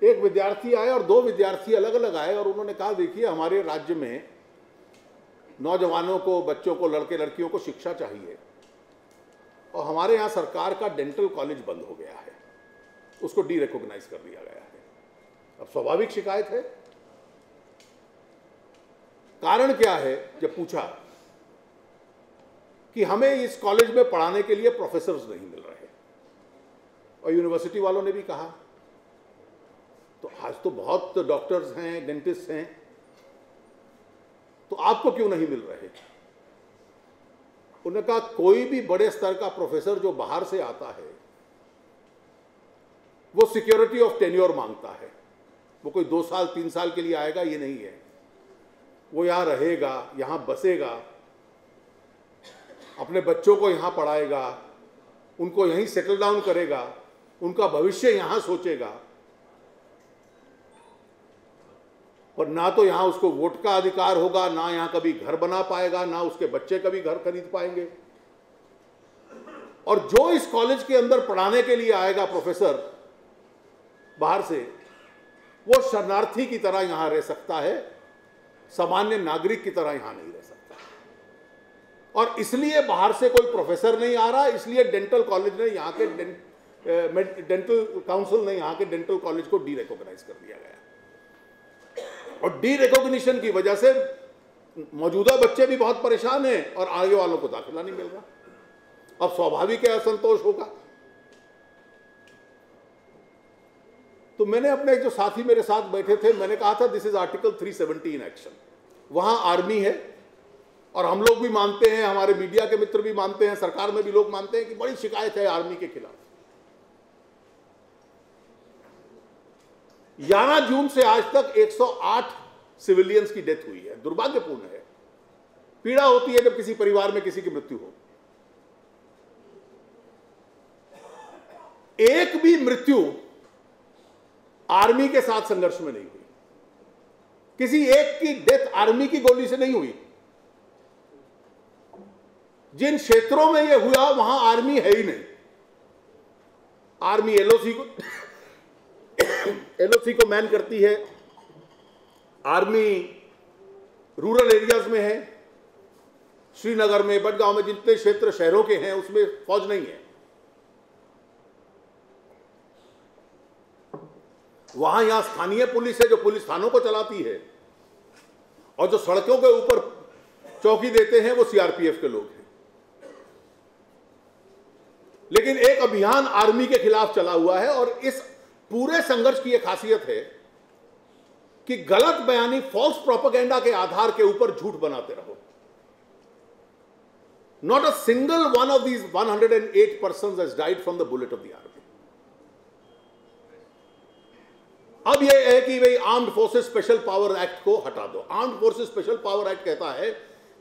एक विद्यार्थी आए और दो विद्यार्थी अलग अलग आए और उन्होंने कहा, देखिए हमारे राज्य में नौजवानों को, बच्चों को, लड़के लड़कियों को शिक्षा चाहिए और हमारे यहाँ सरकार का डेंटल कॉलेज बंद हो गया है, उसको डीरिकॉग्नाइज कर दिया गया है। अब स्वाभाविक शिकायत है। कारण क्या है? जब पूछा कि हमें इस कॉलेज में पढ़ाने के लिए प्रोफेसर्स नहीं मिल रहे, और यूनिवर्सिटी वालों ने भी कहा, तो आज तो बहुत डॉक्टर्स हैं, डेंटिस्ट हैं, तो आपको क्यों नहीं मिल रहे? उन्होंने कहा, कोई भी बड़े स्तर का प्रोफेसर जो बाहर से आता है वो सिक्योरिटी ऑफ टेन्योर मांगता है। वो कोई 2 साल 3 साल के लिए आएगा ये नहीं है, वो यहां रहेगा, यहां बसेगा, अपने बच्चों को यहां पढ़ाएगा, उनको यहीं सेटल डाउन करेगा, उनका भविष्य यहां सोचेगा। और ना तो यहां उसको वोट का अधिकार होगा, ना यहां कभी घर बना पाएगा, ना उसके बच्चे कभी घर खरीद पाएंगे। और जो इस कॉलेज के अंदर पढ़ाने के लिए आएगा प्रोफेसर बाहर से, वो शरणार्थी की तरह यहां रह सकता है, सामान्य नागरिक की तरह यहां नहीं रह सकता। और इसलिए बाहर से कोई प्रोफेसर नहीं आ रहा, इसलिए डेंटल कॉलेज ने यहां के डेंटल काउंसिल ने यहां के डेंटल कॉलेज को डीरिकॉग्नाइज कर दिया गया। और डीरिकॉग्निशन की वजह से मौजूदा बच्चे भी बहुत परेशान हैं और आगे वालों को दाखिला नहीं मिल रहा। अब स्वाभाविक है असंतोष होगा। तो मैंने अपने जो साथी मेरे साथ बैठे थे, मैंने कहा था this is article 370 in action. वहां आर्मी है और हम लोग भी मानते हैं, हमारे मीडिया के मित्र भी मानते हैं, सरकार में भी लोग मानते हैं कि बड़ी शिकायत है आर्मी के खिलाफ। 11 जून से आज तक 108 सिविलियंस की डेथ हुई है। दुर्भाग्यपूर्ण है, पीड़ा होती है जब किसी परिवार में किसी की मृत्यु हो। एक भी मृत्यु आर्मी के साथ संघर्ष में नहीं हुई, किसी एक की डेथ आर्मी की गोली से नहीं हुई। जिन क्षेत्रों में यह हुआ वहां आर्मी है ही नहीं। आर्मी एलओसी को मैन करती है, आर्मी रूरल एरियाज में है, श्रीनगर में, बडगांव में, जितने क्षेत्र शहरों के हैं उसमें फौज नहीं है। वहां यहां स्थानीय पुलिस है जो पुलिस थानों को चलाती है, और जो सड़कों के ऊपर चौकी देते हैं वो सीआरपीएफ के लोग हैं। लेकिन एक अभियान आर्मी के खिलाफ चला हुआ है, और इस पूरे संघर्ष की एक खासियत है कि गलत बयानी, फॉल्स प्रोपेगेंडा के आधार के ऊपर झूठ बनाते रहो। Not a single one of these 108 persons has died from the bullet of the army. अब यह है कि भाई armed forces special power act को हटा दो। Armed forces special power act कहता है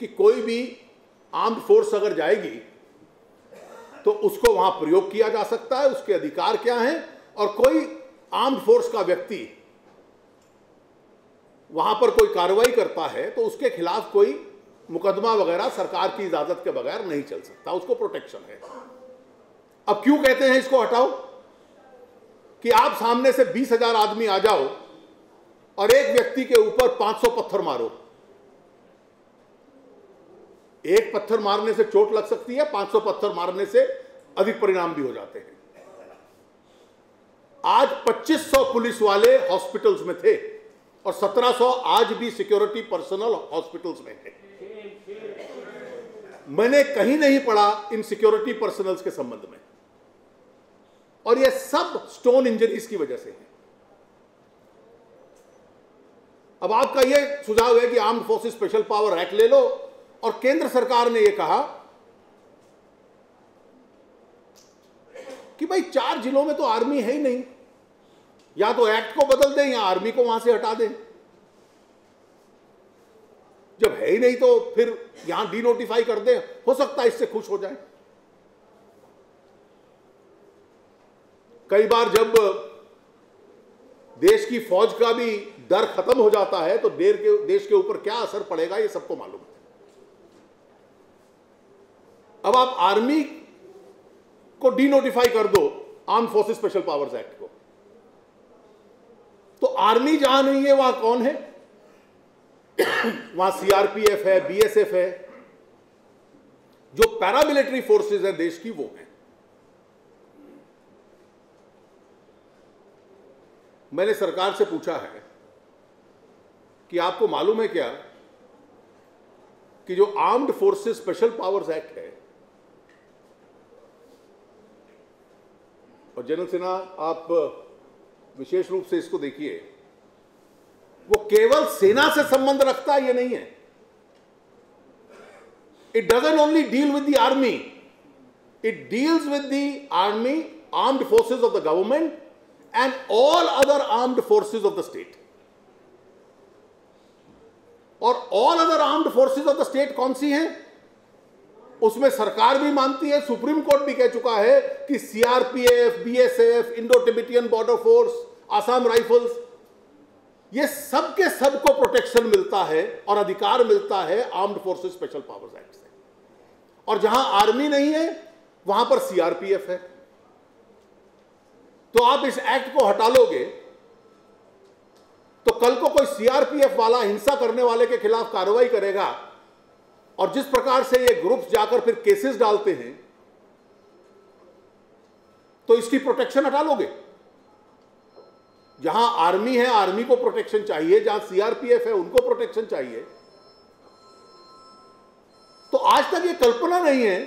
कि कोई भी आर्म्ड फोर्स अगर जाएगी तो उसको वहां प्रयोग किया जा सकता है, उसके अधिकार क्या हैं, और कोई आर्म्ड फोर्स का व्यक्ति वहां पर कोई कार्रवाई करता है तो उसके खिलाफ कोई मुकदमा वगैरह सरकार की इजाजत के बगैर नहीं चल सकता, उसको प्रोटेक्शन है। अब क्यों कहते हैं इसको हटाओ? कि आप सामने से 20,000 आदमी आ जाओ और एक व्यक्ति के ऊपर 500 पत्थर मारो। एक पत्थर मारने से चोट लग सकती है, 500 पत्थर मारने से अधिक परिणाम भी हो जाते हैं। आज 2500 पुलिस वाले हॉस्पिटल्स में थे और 1700 आज भी सिक्योरिटी पर्सनल हॉस्पिटल्स में है। मैंने कहीं नहीं पढ़ा इन सिक्योरिटी पर्सनल्स के संबंध में, और यह सब स्टोन इंजरीज की वजह से है। अब आपका यह सुझाव है कि armed forces special power act ले लो, और केंद्र सरकार ने यह कहा कि भाई 4 जिलों में तो आर्मी है ही नहीं, या तो एक्ट को बदल दें या आर्मी को वहां से हटा दें। जब है ही नहीं तो फिर यहां डीनोटिफाई कर दें, हो सकता है इससे खुश हो जाए। कई बार जब देश की फौज का भी डर खत्म हो जाता है तो देश के ऊपर क्या असर पड़ेगा ये सबको मालूम है। अब आप आर्मी को डीनोटिफाई कर दो armed forces special powers act को, आर्मी जहां नहीं है वहां कौन है? वहां सीआरपीएफ है, बीएसएफ है, जो पैरामिलिट्री फोर्सेस है देश की, वो है। मैंने सरकार से पूछा है कि आपको मालूम है क्या कि जो armed forces special powers act है, और जनरल सिन्हा आप विशेष रूप से इसको देखिए, वो केवल सेना से संबंध रखता है ये नहीं है। It doesn't only deal with the army, it deals with the army, armed forces of the government and all other armed forces of the state. और all other armed forces of the state कौन सी हैं? उसमें सरकार भी मानती है, supreme court भी कह चुका है कि CRPF, BSF, Indo Tibetan border force, Assam rifles, ये सब के सब को प्रोटेक्शन मिलता है और अधिकार मिलता है armed forces special powers act से। और जहां आर्मी नहीं है वहां पर सीआरपीएफ है। तो आप इस एक्ट को हटा लोगे तो कल को कोई सीआरपीएफ वाला हिंसा करने वाले के खिलाफ कार्रवाई करेगा, और जिस प्रकार से ये ग्रुप्स जाकर फिर केसेस डालते हैं, तो इसकी प्रोटेक्शन हटा लोगे। जहां आर्मी है आर्मी को प्रोटेक्शन चाहिए, जहां सीआरपीएफ है उनको प्रोटेक्शन चाहिए। तो आज तक ये कल्पना नहीं है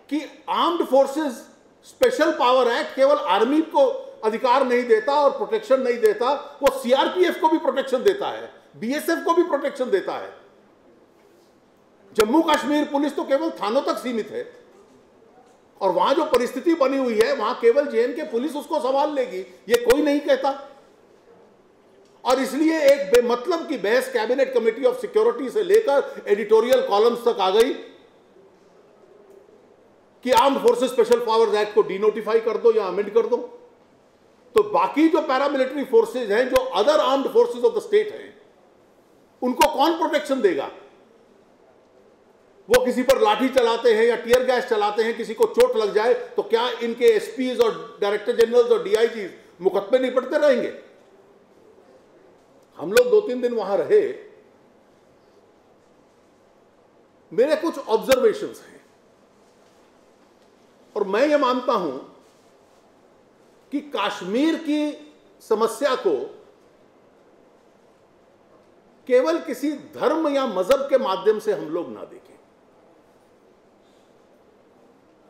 कि armed forces special power act केवल आर्मी को अधिकार नहीं देता और प्रोटेक्शन नहीं देता, वो सीआरपीएफ को भी प्रोटेक्शन देता है, बीएसएफ को भी प्रोटेक्शन देता है। जम्मू कश्मीर पुलिस तो केवल थानों तक सीमित है, और वहां जो परिस्थिति बनी हुई है वहां केवल जेएनके पुलिस उसको संभाल लेगी, ये कोई नहीं कहता। और इसलिए एक बेमतलब की बहस कैबिनेट कमेटी ऑफ सिक्योरिटी से लेकर एडिटोरियल कॉलम्स तक आ गई कि armed forces special powers act को डीनोटिफाई कर दो या अमेंड कर दो। तो बाकी जो पैरामिलिट्री फोर्सेज हैं, जो other armed forces of the state हैं, उनको कौन प्रोटेक्शन देगा? वो किसी पर लाठी चलाते हैं या टियर गैस चलाते हैं, किसी को चोट लग जाए तो क्या इनके एसपीज और डायरेक्टर जनरल्स और डीआईजी मुकदमे निपटते रहेंगे? हम लोग 2-3 दिन वहां रहे, मेरे कुछ ऑब्जर्वेशंस हैं, और मैं ये मानता हूं कि कश्मीर की समस्या को केवल किसी धर्म या मजहब के माध्यम से हम लोग ना देखें।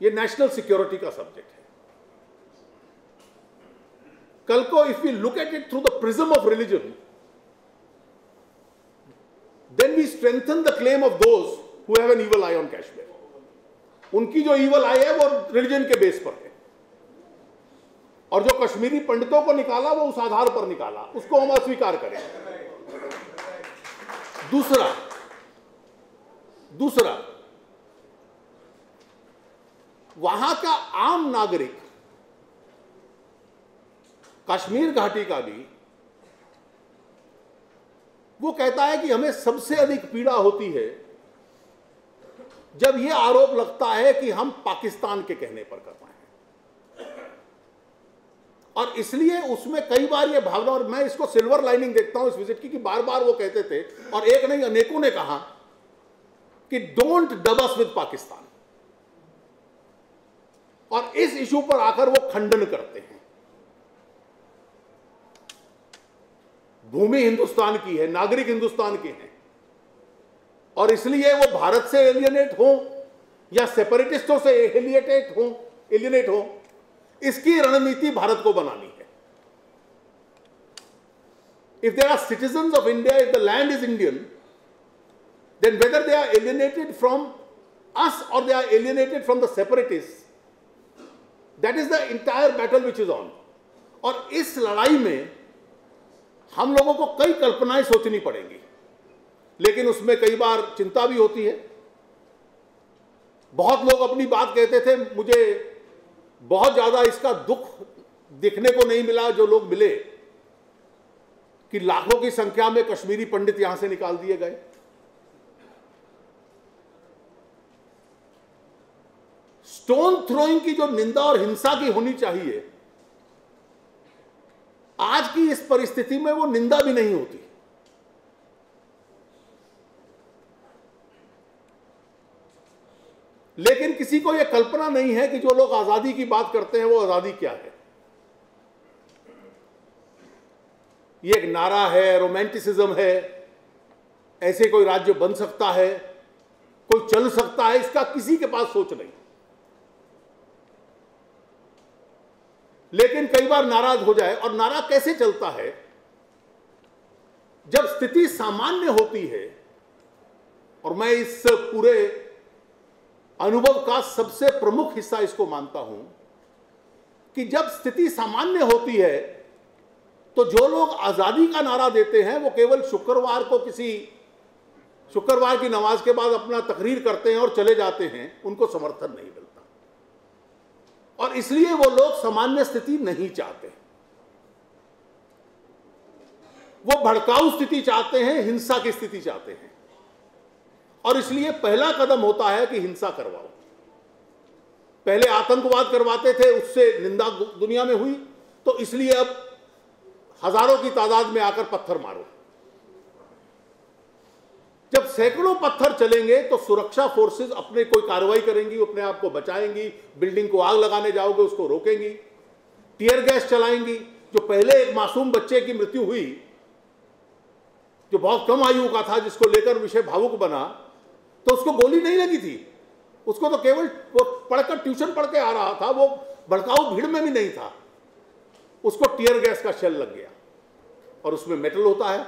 ये नेशनल सिक्योरिटी का सब्जेक्ट है। कल को if we look at it through the prism of religion, then we strengthen the claim of those who have an evil eye on Kashmir. उनकी जो ईवल आई है वो रिलीजन के बेस पर है, और जो कश्मीरी पंडितों को निकाला वो उस आधार पर निकाला, उसको हम अस्वीकार करें। दूसरा वहां का आम नागरिक, कश्मीर घाटी का भी, वो कहता है कि हमें सबसे अधिक पीड़ा होती है जब यह आरोप लगता है कि हम पाकिस्तान के कहने पर कर रहे हैं। और इसलिए उसमें कई बार यह भावना, और मैं इसको सिल्वर लाइनिंग देखता हूं इस विजिट की, कि बार बार वो कहते थे, और एक नहीं अनेकों ने कहा कि don't dub us with Pakistan, और इस इशू पर आकर वो खंडन करते हैं। भूमि हिंदुस्तान की है, नागरिक हिंदुस्तान के हैं, और इसलिए वो भारत से एलियनेट हो या सेपरेटिस्टों से एलियनेट हो, इसकी रणनीति भारत को बनानी है। If there are citizens of India, if the land is Indian, then whether they are alienated from us or they are alienated from the separatists, that is the entire battle which is on. और इस लड़ाई में हम लोगों को कई कल्पनाएं सोचनी पड़ेंगी, लेकिन उसमें कई बार चिंता भी होती है। बहुत लोग अपनी बात कहते थे, मुझे बहुत ज्यादा इसका दुख दिखने को नहीं मिला जो लोग मिले, कि लाखों की संख्या में कश्मीरी पंडित यहां से निकाल दिए गए। स्टोन थ्रोइंग की जो निंदा और हिंसा की होनी चाहिए, आज की इस परिस्थिति में वो निंदा भी नहीं होती। लेकिन किसी को यह कल्पना नहीं है कि जो लोग आजादी की बात करते हैं वो आजादी क्या है। ये एक नारा है, रोमांटिसिज्म है, ऐसे कोई राज्य बन सकता है, कोई चल सकता है, इसका किसी के पास सोच नहीं। लेकिन कई बार नाराज हो जाए, और नारा कैसे चलता है, जब स्थिति सामान्य होती है। और मैं इस पूरे अनुभव का सबसे प्रमुख हिस्सा इसको मानता हूं कि जब स्थिति सामान्य होती है तो जो लोग आजादी का नारा देते हैं वो केवल शुक्रवार को किसी शुक्रवार की नमाज के बाद अपना तकरीर करते हैं और चले जाते हैं, उनको समर्थन नहीं मिलता। और इसलिए वो लोग सामान्य स्थिति नहीं चाहते, वो भड़काऊ स्थिति चाहते हैं, हिंसा की स्थिति चाहते हैं। और इसलिए पहला कदम होता है कि हिंसा करवाओ। पहले आतंकवाद करवाते थे, उससे निंदा दुनिया में हुई, तो इसलिए अब हजारों की तादाद में आकर पत्थर मारो। जब सैकड़ों पत्थर चलेंगे तो सुरक्षा फोर्सेस अपने कोई कार्रवाई करेंगी, अपने आप को बचाएंगी, बिल्डिंग को आग लगाने जाओगे उसको रोकेंगी, टीयर गैस चलाएंगी। जो पहले एक मासूम बच्चे की मृत्यु हुई जो बहुत कम आयु का था, जिसको लेकर विषय भावुक बना, तो उसको गोली नहीं लगी थी, उसको तो केवल वो पढ़कर ट्यूशन पढ़ के आ रहा था, वो भड़काऊ भीड़ में भी नहीं था, उसको टीयर गैस का शेल लग गया और उसमें मेटल होता है।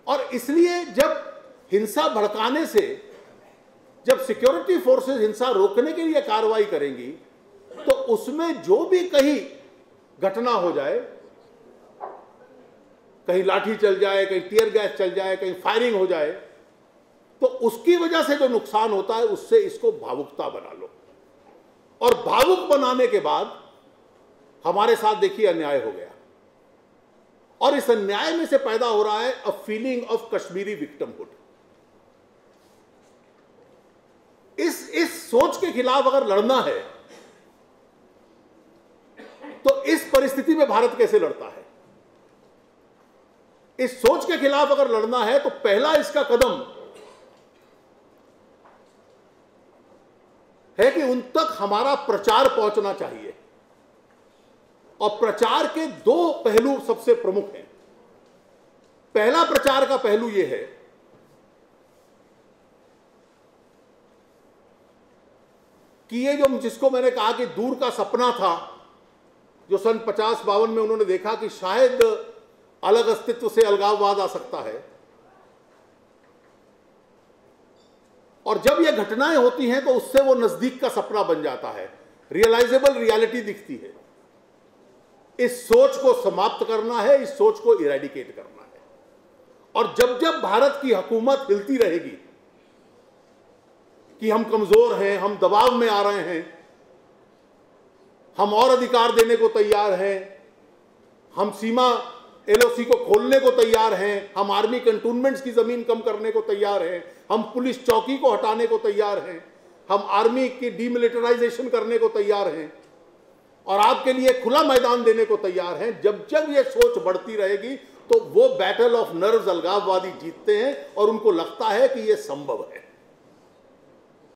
और इसलिए जब हिंसा भड़काने से, जब सिक्योरिटी फोर्सेस हिंसा रोकने के लिए कार्रवाई करेंगी, तो उसमें जो भी कहीं घटना हो जाए, कहीं लाठी चल जाए, कहीं टीयर गैस चल जाए, कहीं फायरिंग हो जाए, तो उसकी वजह से जो नुकसान होता है उससे इसको भावुकता बना लो। और भावुक बनाने के बाद हमारे साथ देखिए अन्याय हो गया, और इस अन्याय में से पैदा हो रहा है a feeling of Kashmiri victimhood. इस सोच के खिलाफ अगर लड़ना है तो इस परिस्थिति में भारत कैसे लड़ता है? इस सोच के खिलाफ अगर लड़ना है तो पहला इसका कदम है कि उन तक हमारा प्रचार पहुंचना चाहिए। और प्रचार के दो पहलू सबसे प्रमुख हैं। पहला प्रचार का पहलू यह है कि ये जो जिसको मैंने कहा कि दूर का सपना था, जो सन 50-52 में उन्होंने देखा कि शायद अलग अस्तित्व से अलगाववाद आ सकता है, और जब ये घटनाएं होती हैं तो उससे वो नजदीक का सपना बन जाता है, रियलाइजेबल रियलिटी दिखती है। इस सोच को समाप्त करना है, इस सोच को इरेडिकेट करना है। और जब जब भारत की हुकूमत हिलती रहेगी कि हम कमजोर हैं, हम दबाव में आ रहे हैं, हम और अधिकार देने को तैयार हैं, हम सीमा एलओसी को खोलने को तैयार हैं, हम आर्मी कंटोनमेंट्स की जमीन कम करने को तैयार हैं, हम पुलिस चौकी को हटाने को तैयार हैं, हम आर्मी की डीमिलिटराइजेशन करने को तैयार हैं और आपके लिए खुला मैदान देने को तैयार हैं। जब जब ये सोच बढ़ती रहेगी तो वो बैटल ऑफ नर्व्स अलगाववादी जीतते हैं और उनको लगता है कि ये संभव है।